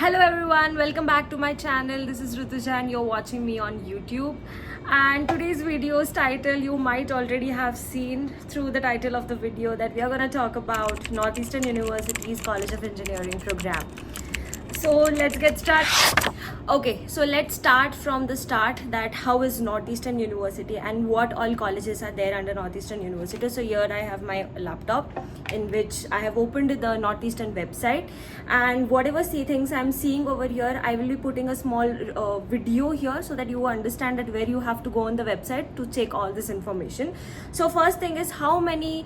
Hello everyone, welcome back to my channel. This is Rutuja and you're watching me on YouTube. And today's video's title you might already have seen through the title of the video that we are going to talk about Northeastern University's College of Engineering program. So let's get started. Okay, so let's start from the start that how is Northeastern University and what all colleges are there under Northeastern University. So here I have my laptop in which I have opened the Northeastern website, and whatever things I'm seeing over here, I will be putting a small video here so that you understand that where you have to go on the website to check all this information. So first thing is how many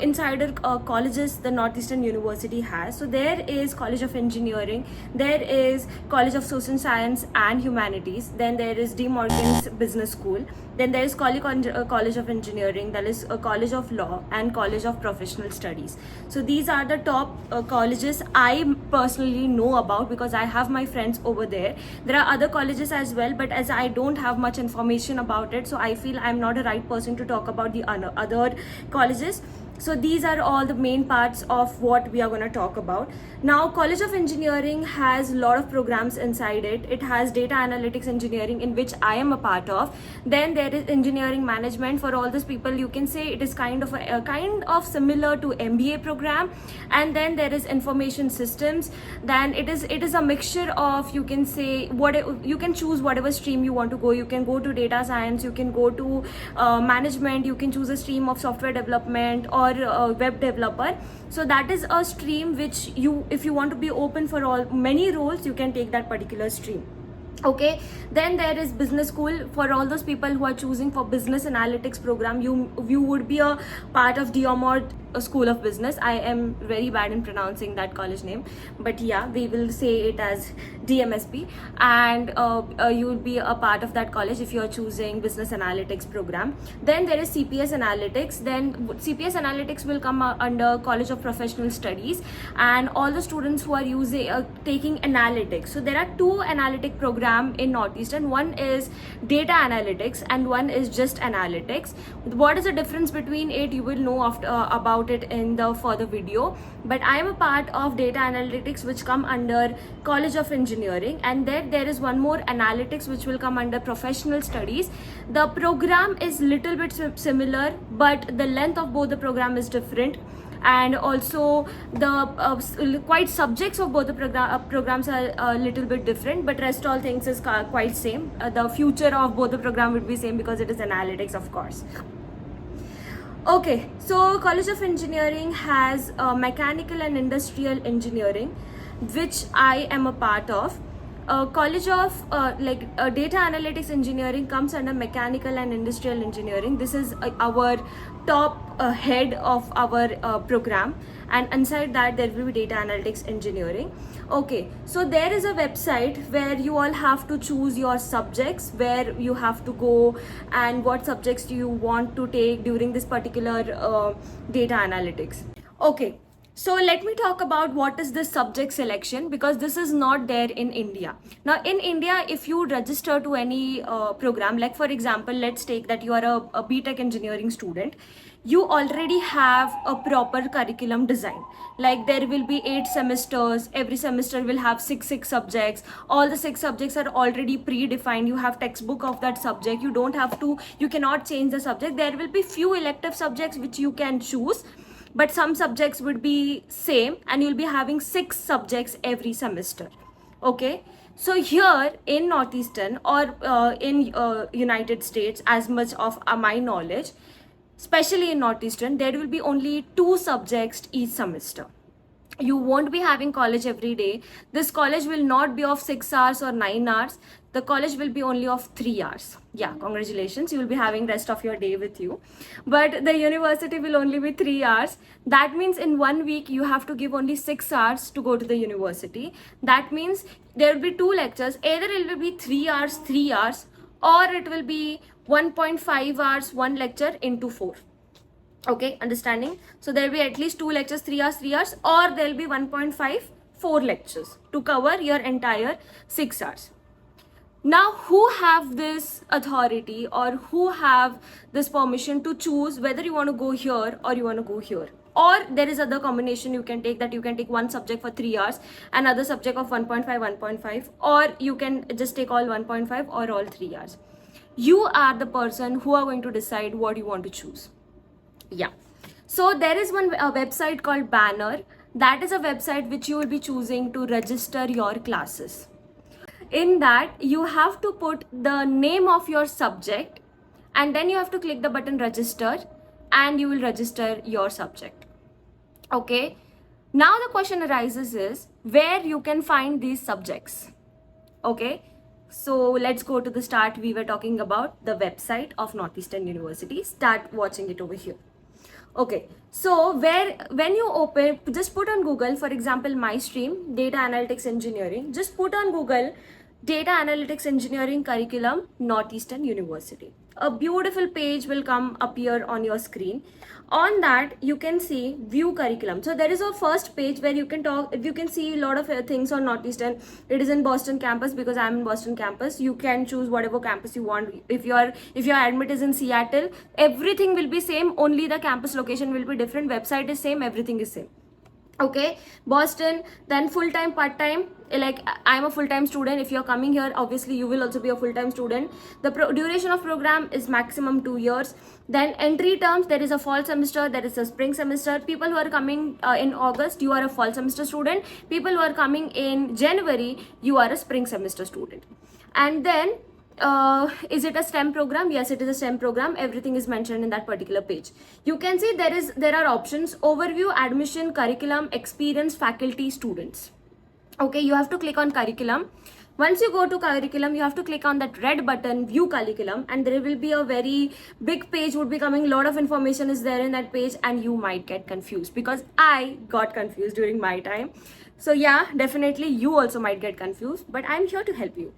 insider colleges the Northeastern University has. So there is College of Engineering, there is College of Social Science and Humanities, then there is D. Morgan's Business School, then there is College of Engineering, that is a College of Law, and College of Professional Studies. So these are the top colleges I personally know about because I have my friends over there. There are other colleges as well, but as I don't have much information about it, so I feel I'm not a right person to talk about the other colleges. So these are all the main parts of what we are going to talk about. Now, College of Engineering has a lot of programs inside it. It has data analytics engineering, in which I am a part of. Then there is engineering management. For all those people, you can say it is kind of similar to MBA program. And then there is information systems. Then it is a mixture of, you can say, you can choose whatever stream you want to go. You can go to data science, you can go to management, you can choose a stream of software development or web developer. So that is a stream which if you want to be open for many roles, you can take that particular stream. Okay, then there is business school. For all those people who are choosing for business analytics program, you would be a part of Diomord School of Business. I am very bad in pronouncing that college name, but yeah, we will say it as DMSP, and you will be a part of that college if you are choosing business analytics program. Then there is CPS Analytics. Then CPS Analytics will come under College of Professional Studies, and all the students who are taking analytics. So there are two analytic programs in Northeastern. One is data analytics and one is just analytics. What is the difference between it, you will know after about it in the further video. But I am a part of data analytics, which come under College of Engineering, and then there is one more analytics which will come under Professional Studies. The program is little bit similar, but the length of both the program is different, and also the quite subjects of both the programs are a little bit different, but rest all things is quite same. The future of both the program would be same because it is analytics, of course. Okay, so College of Engineering has mechanical and industrial engineering, which I am a part of. College of data analytics engineering comes under mechanical and industrial engineering. This is our top head of our program, and inside that there will be data analytics engineering. Okay, so there is a website where you all have to choose your subjects, where you have to go and what subjects do you want to take during this particular data analytics. Okay, so let me talk about what is the subject selection, because this is not there in India. Now in India, if you register to any program, like for example, let's take that you are a BTech engineering student, you already have a proper curriculum design. Like there will be 8 semesters, every semester will have six subjects. All the 6 subjects are already predefined. You have textbook of that subject. You cannot change the subject. There will be few elective subjects which you can choose, but some subjects would be same, and you'll be having 6 subjects every semester. Okay, so here in Northeastern or in United States, as much of my knowledge, especially in Northeastern, there will be only 2 subjects each semester. You won't be having college every day. This college will not be of 6 hours or 9 hours. The college will be only of 3 hours. Yeah, congratulations, you will be having rest of your day with you. But the university will only be 3 hours. That means in 1 week you have to give only 6 hours to go to the university. That means there will be 2 lectures. Either it will be 3 hours, or it will be 1.5 hours, 1 lecture into 4. Okay, understanding? So there will be at least 2 lectures, 3 hours, or there will be 1.5, 4 lectures to cover your entire 6 hours. Now, who have this authority or who have this permission to choose whether you want to go here or you want to go here? Or there is other combination you can take, that you can take one subject for 3 hours, another subject of 1.5, or you can just take all 1.5 or all 3 hours. You are the person who are going to decide what you want to choose. Yeah. So there is a website called Banner. That is a website which you will be choosing to register your classes. In that, you have to put the name of your subject, and then you have to click the button register, and you will register your subject. Okay. Now the question arises is where you can find these subjects. Okay. So let's go to the start. We were talking about the website of Northeastern University. Start watching it over here. Okay, so when you open, just put on Google, for example, my stream, data analytics engineering. Just put on Google data analytics engineering curriculum, Northeastern University. A beautiful page will appear on your screen. On that, you can see view curriculum. So there is a first page where you can see a lot of things on Northeastern. It is in Boston campus because I'm in Boston campus. You can choose whatever campus you want. If your admit is in Seattle, everything will be same, only the campus location will be different. Website is same, everything is same. Okay, Boston, then full-time, part-time, like I'm a full-time student. If you're coming here, obviously you will also be a full-time student. The duration of program is maximum 2 years. Then entry terms, there is a fall semester, there is a spring semester. People who are coming in August, you are a fall semester student. People who are coming in January, you are a spring semester student. And then is it a STEM program? Yes, it is a STEM program. Everything is mentioned in that particular page. You can see there are options: overview, admission, curriculum, experience, faculty, students. Okay, you have to click on curriculum. Once you go to curriculum, you have to click on that red button, view curriculum, and there will be a very big page would be coming. A lot of information is there in that page, and you might get confused, because I got confused during my time. So yeah, definitely you also might get confused, but I'm here to help you.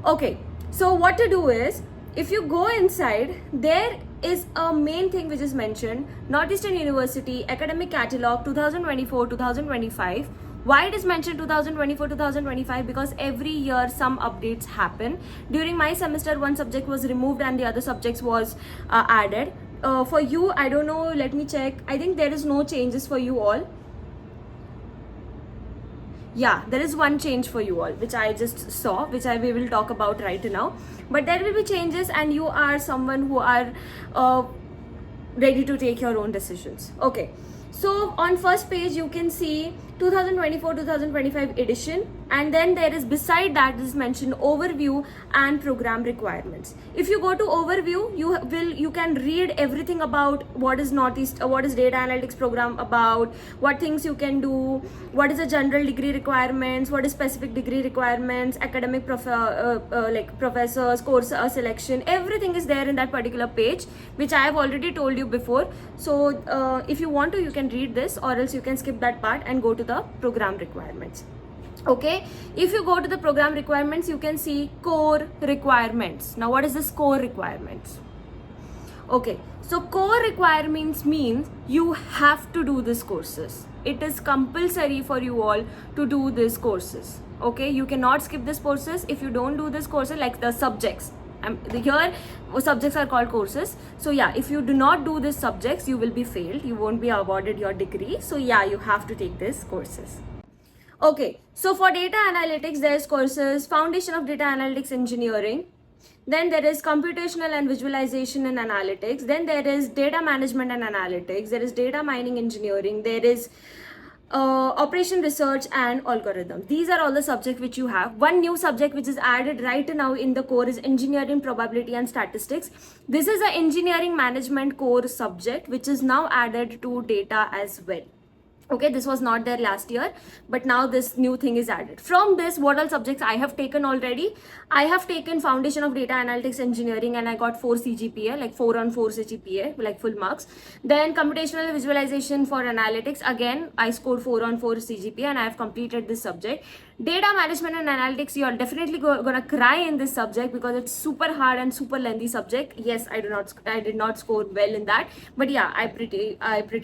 Okay, so what to do is, if you go inside, there is a main thing which is mentioned, Northeastern University Academic Catalog 2024-2025. Why it is mentioned 2024-2025? Because every year some updates happen. During my semester, one subject was removed and the other subjects was added. For you, I don't know, let me check. I think there is no changes for you all. Yeah, there is one change for you all, which I just saw, which we will talk about right now. But there will be changes, and you are someone who are ready to take your own decisions. Okay, so on first page you can see 2024-2025 edition, and then there is beside that is mentioned overview and program requirements. If you go to overview, you can read everything about what is what is data analytics program about, what things you can do, what is the general degree requirements, what is specific degree requirements, academic like professors, course selection, everything is there in that particular page, which I have already told you before. So if you want to, you can read this, or else you can skip that part and go to the program requirements. Okay, if you go to the program requirements, you can see core requirements. Now what is this core requirements? Okay, so core requirements means you have to do these courses. It is compulsory for you all to do these courses. Okay, you cannot skip these courses. If you don't do this courses, like the subjects, here subjects are called courses. So yeah, if you do not do these subjects, you will be failed, you won't be awarded your degree. So yeah, you have to take these courses. Okay, so for data analytics, there's courses Foundation of Data Analytics Engineering, then there is computational and visualization and analytics, then there is data management and analytics, there is data mining engineering, there is operation research and algorithm. These are all the subjects which you have. One new subject which is added right now in the core is engineering probability and statistics. This is an engineering management core subject which is now added to data as well. Okay, this was not there last year, but now this new thing is added. From this, what all subjects I have taken already? I have taken Foundation of Data Analytics Engineering and I got 4 CGPA, like 4 on 4 CGPA, like full marks. Then computational visualization for analytics, again I scored 4 on 4 CGPA and I have completed this subject. Data management and analytics, you are definitely gonna cry in this subject because it's super hard and super lengthy subject. Yes, I did not score well in that, but yeah, I pretty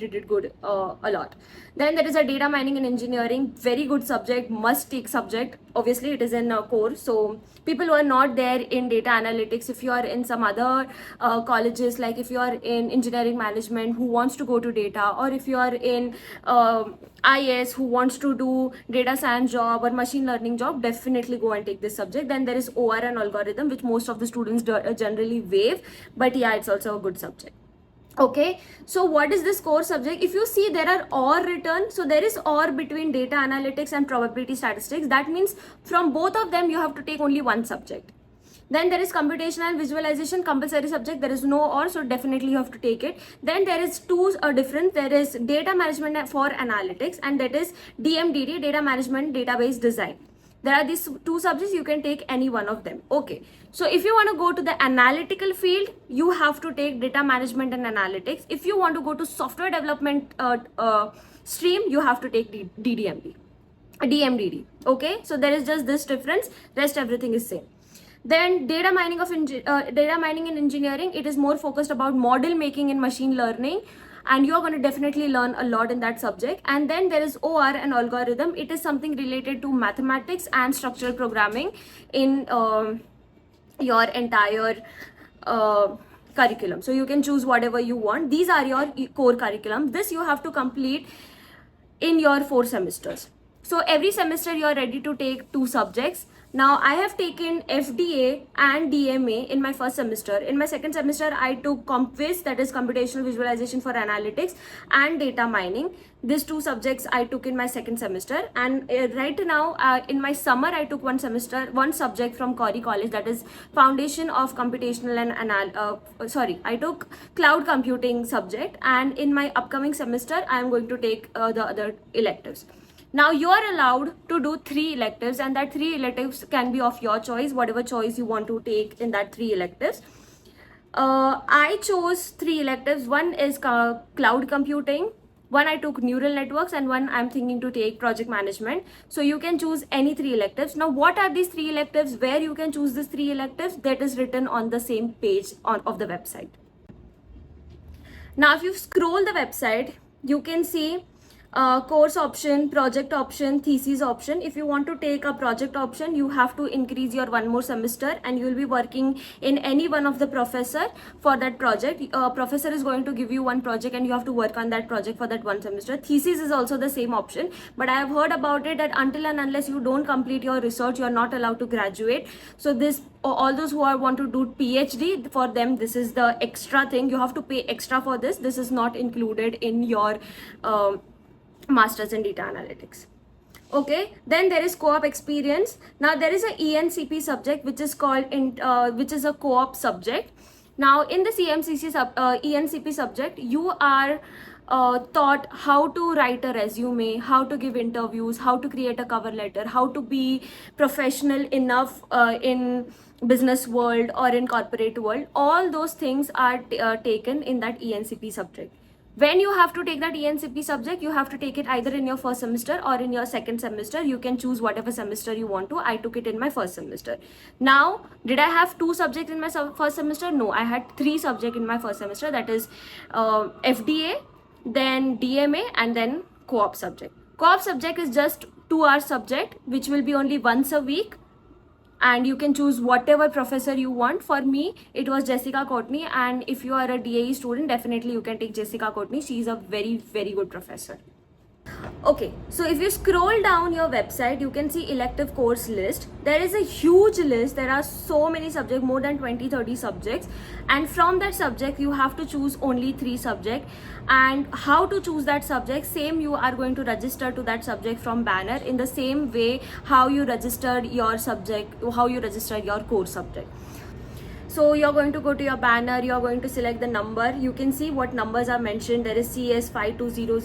did good a lot. Then there is a data mining and engineering, very good subject, must take subject. Obviously, it is in a core. So people who are not there in data analytics, if you are in some other colleges, like if you are in engineering management who wants to go to data, or if you are in IS who wants to do data science job or machine learning job, definitely go and take this subject. Then there is OR and algorithm, which most of the students generally waive, but yeah, it's also a good subject. Okay, so what is this core subject? If you see, there are OR written, so there is OR between data analytics and probability statistics. That means from both of them you have to take only one subject. Then there is computational visualization, compulsory subject. There is no OR, so definitely you have to take it. Then there is two different. There is data management for analytics, and that is DMDD, data management database design. There are these two subjects, you can take any one of them. Okay, so if you want to go to the analytical field, you have to take data management and analytics. If you want to go to software development stream, you have to take DMDD. Okay, so there is just this difference, rest everything is same. Then data mining and engineering, it is more focused about model making and machine learning, and you're going to definitely learn a lot in that subject. And then there is OR and algorithm. It is something related to mathematics and structural programming in your entire curriculum. So you can choose whatever you want. These are your core curriculum. This you have to complete in your 4 semesters. So every semester you are ready to take 2 subjects. Now I have taken FDA and DMA in my first semester. In my second semester, I took CompVis, that is computational visualization for analytics, and data mining. These 2 subjects I took in my second semester. And right now in my summer, I took one subject from Corey College, that is Foundation of Computational and I took Cloud Computing subject. And in my upcoming semester, I am going to take the other electives. Now you are allowed to do 3 electives, and that 3 electives can be of your choice, whatever choice you want to take in that 3 electives. I chose 3 electives. One is cloud computing, one I took neural networks, and one I'm thinking to take project management. So you can choose any 3 electives. Now what are these 3 electives, where you can choose these 3 electives, that is written on the same page of the website. Now if you scroll the website, you can see course option, project option, thesis option. If you want to take a project option, you have to increase your 1 more semester, and you will be working in any one of the professor for that project. Professor is going to give you one project, and you have to work on that project for that 1 semester. Thesis is also the same option, but I have heard about it that until and unless you don't complete your research, you are not allowed to graduate. So this, all those who want to do PhD, for them this is the extra thing. You have to pay extra for this. This is not included in your masters in data analytics. Okay, then there is co-op experience. Now there is a ENCP subject which is called which is a co-op subject. Now in the ENCP subject, you are taught how to write a resume, how to give interviews, how to create a cover letter, how to be professional enough in business world or in corporate world. All those things are taken in that ENCP subject. When you have to take that ENCP subject, you have to take it either in your first semester or in your second semester. You can choose whatever semester you want to. I took it in my first semester. Now, did I have 2 subjects in my first semester? No, I had 3 subjects in my first semester. That is FDA, then DMA, and then co-op subject. Co-op subject is just 2-hour subject, which will be only once a week. And you can choose whatever professor you want. For me, it was Jessica Courtney, and if you are a DAE student, definitely you can take Jessica Courtney. She is a very, very good professor. Okay, so if you scroll down your website, you can see elective course list. There is a huge list. There are so many subjects, more than 20-30 subjects, and from that subject you have to choose only 3 subjects. And how to choose that subject, same, you are going to register to that subject from banner in the same way how you registered your subject, how you registered your core subject. So you're going to go to your banner, you're going to select the number. You can see what numbers are mentioned. There is CS5200,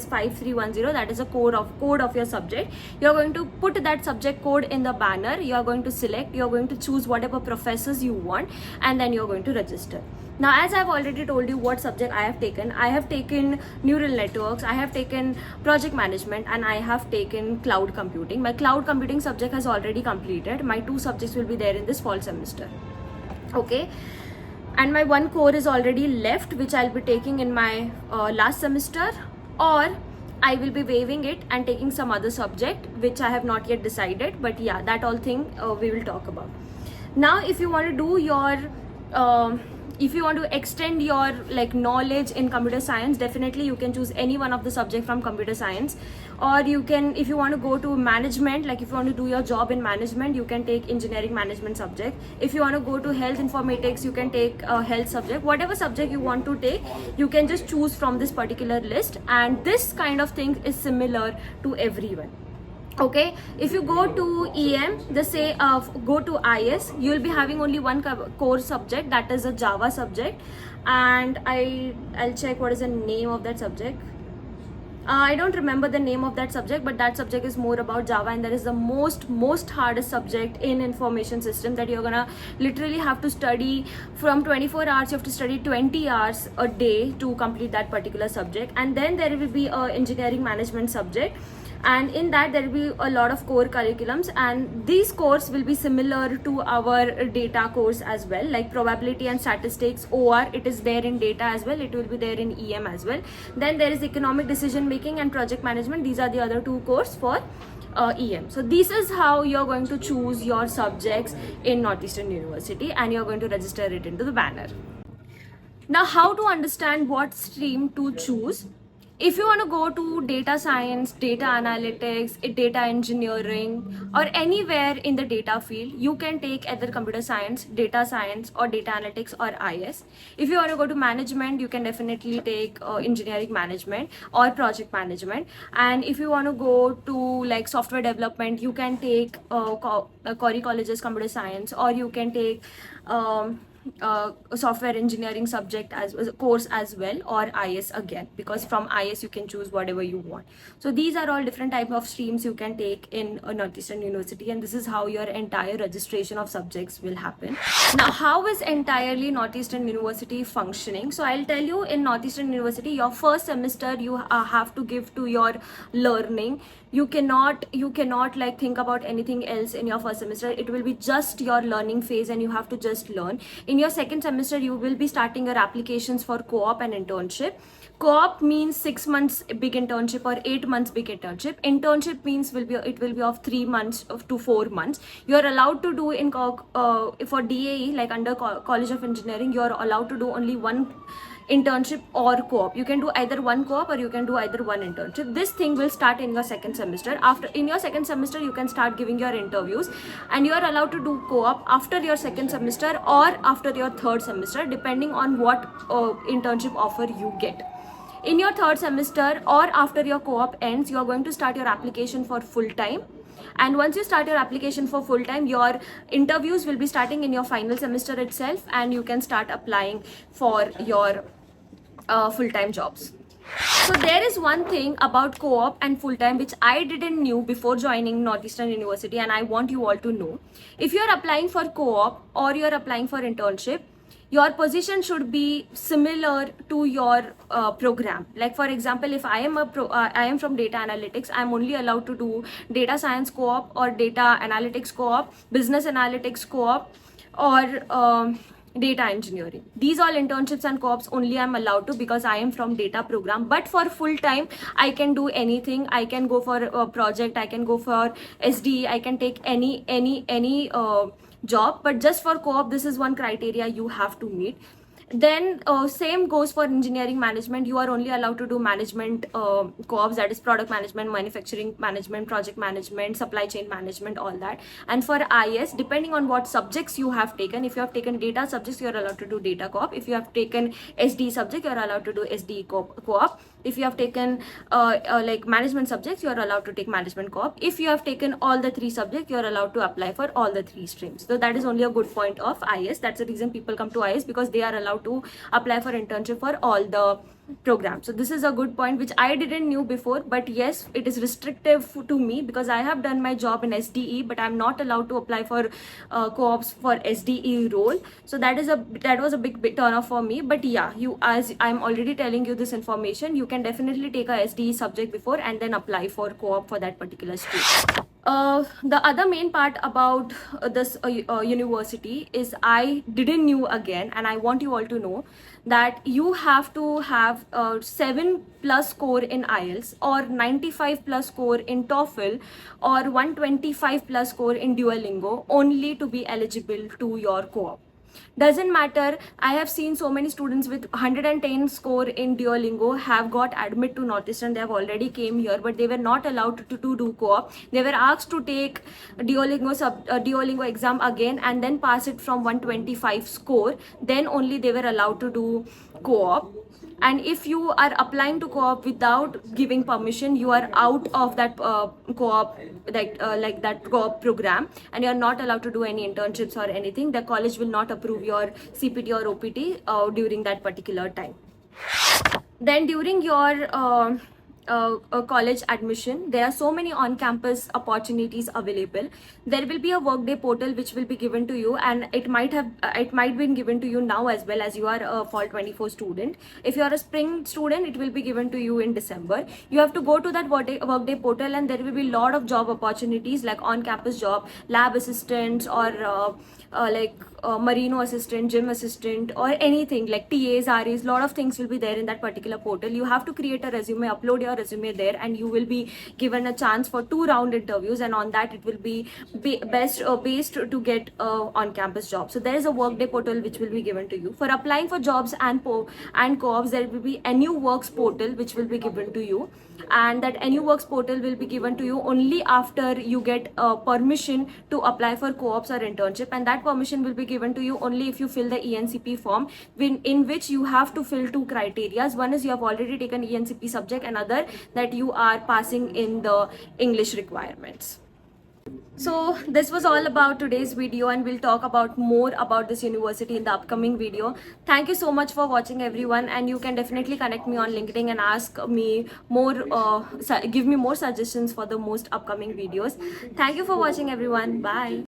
CS5310, that is a code of your subject. You're going to put that subject code in the banner. You're going to select, you're going to choose whatever professors you want, and then you're going to register. Now, as I've already told you what subject I have taken neural networks, I have taken project management, and I have taken cloud computing. My cloud computing subject has already completed. My 2 subjects will be there in this fall semester. Okay, and my 1 core is already left, which I'll be taking in my last semester, or I will be waiving it and taking some other subject which I have not yet decided, but yeah, that all thing we will talk about. Now if you want to do your if you want to extend your like knowledge in computer science, definitely you can choose any one of the subject from computer science. Or you can, if you want to go to management, like if you want to do your job in management, you can take engineering management subject. If you want to go to health informatics, you can take a health subject. Whatever subject you want to take, you can just choose from this particular list, and this kind of thing is similar to everyone. Okay, if you go to EM, the say go to IS, you will be having only one core subject, that is a Java subject. And I'll check what is the name of that subject. I don't remember the name of that subject, but that subject is more about Java, and that is the most hardest subject in information system, that you're gonna literally have to study from 24 hours. You have to study 20 hours a day to complete that particular subject. And then there will be a engineering management subject, and in that there will be a lot of core curriculums, and these courses will be similar to our data course as well, like probability and statistics, OR, it is there in data as well, it will be there in EM as well. Then there is economic decision making and project management. These are the other two courses for EM. So this is how you're going to choose your subjects in Northeastern University, and you're going to register it into the banner. Now, how to understand what stream to choose? If you want to go to data science, data analytics, data engineering, or anywhere in the data field, you can take either computer science, data science, or data analytics, or IS. If you want to go to management, you can definitely take engineering management or project management. And if you want to go to like software development, you can take Corey College's computer science, or you can take software engineering subject as a course as well, or IS again, because from IS you can choose whatever you want. So these are all different type of streams you can take in Northeastern University, and this is how your entire registration of subjects will happen. Now, how is entirely Northeastern University functioning? So I'll tell you, in Northeastern University, your first semester you have to give to your learning. You cannot like think about anything else in your first semester. It will be just your learning phase, and you have to just learn. In your second semester, you will be starting your applications for co-op and internship. Co-op means 6 months big internship or 8 months big internship. Internship means it will be of 3 months to 4 months. You are allowed to do in for DAE, like under College of Engineering, you are allowed to do only one internship or co-op. You can do either one co-op or you can do either one internship. This thing will start in your second semester. After in your second semester, you can start giving your interviews, and you are allowed to do co-op after your second semester or after your third semester, depending on what internship offer you get. In your third semester or after your co-op ends, you are going to start your application for full-time. And once you start your application for full-time, your interviews will be starting in your final semester itself, and you can start applying for your full-time jobs. So there is one thing about co-op and full-time which I didn't knew before joining Northeastern University, and I want you all to know. If you're applying for co-op or you're applying for internship, your position should be similar to your program. Like for example, if I am from data analytics, I'm only allowed to do data science co-op or data analytics co-op, business analytics co-op, or data engineering. These all internships and co-ops only I'm allowed to because I am from data program. But for full time, I can do anything. I can go for a project, I can go for SDE, I can take any job. But just for co-op, this is one criteria you have to meet. Then same goes for engineering management. You are only allowed to do management co-ops, that is product management, manufacturing management, project management, supply chain management, all that. And for IS, depending on what subjects you have taken, if you have taken data subjects, you are allowed to do data co-op. If you have taken SD subject, you are allowed to do SD co-op. If you have taken like management subjects, you are allowed to take management co-op. If you have taken all the 3 subjects, you are allowed to apply for all the 3 streams. So that is only a good point of IS. That's the reason people come to IS, because they are allowed to apply for internship for all the programs. So this is a good point which I didn't knew before, but yes, it is restrictive to me because I have done my job in SDE, but I'm not allowed to apply for co-ops for SDE role. So that was a big turn off for me. But yeah, as I'm already telling you this information, you can definitely take a SDE subject before and then apply for co-op for that particular stream. The other main part about this university is I didn't knew again, and I want you all to know that you have to have have 7 plus score in IELTS or 95 plus score in TOEFL or 125 plus score in Duolingo only to be eligible to your co-op. Doesn't matter. I have seen so many students with 110 score in Duolingo have got admit to Northeastern. They have already came here, but they were not allowed to do co-op. They were asked to take Duolingo exam again and then pass it from 125 score. Then only they were allowed to do co-op. And if you are applying to co-op without giving permission, you are out of that co-op, like that co-op program, and you are not allowed to do any internships or anything. The college will not approve your CPT or OPT during that particular time. Then during your college admission, there are so many on-campus opportunities available. There will be a workday portal which will be given to you, and it might be given to you now as well, as you are a fall 24 student. If you are a spring student, it will be given to you in December. You have to go to that workday portal, and there will be a lot of job opportunities like on-campus job, lab assistants, or Marino assistant, gym assistant, or anything like TAs, RAs. Lot of things will be there in that particular portal. You have to create a resume, upload your resume there, and you will be given a chance for 2-round interviews, and on that it will be based to get on-campus job. So there is a workday portal which will be given to you. For applying for jobs and co-ops, there will be a NU Works portal which will be given to you, and that NU Works portal will be given to you only after you get permission to apply for co-ops or internship, and that permission will be given to you only if you fill the ENCP form, in which you have to fill 2 criteria. One is you have already taken ENCP subject, another that you are passing in the English requirements. So this was all about today's video, and we'll talk about more about this university in the upcoming video. Thank you so much for watching, everyone, and you can definitely connect me on LinkedIn and ask me more, give me more suggestions for the most upcoming videos. Thank you for watching, everyone. Bye.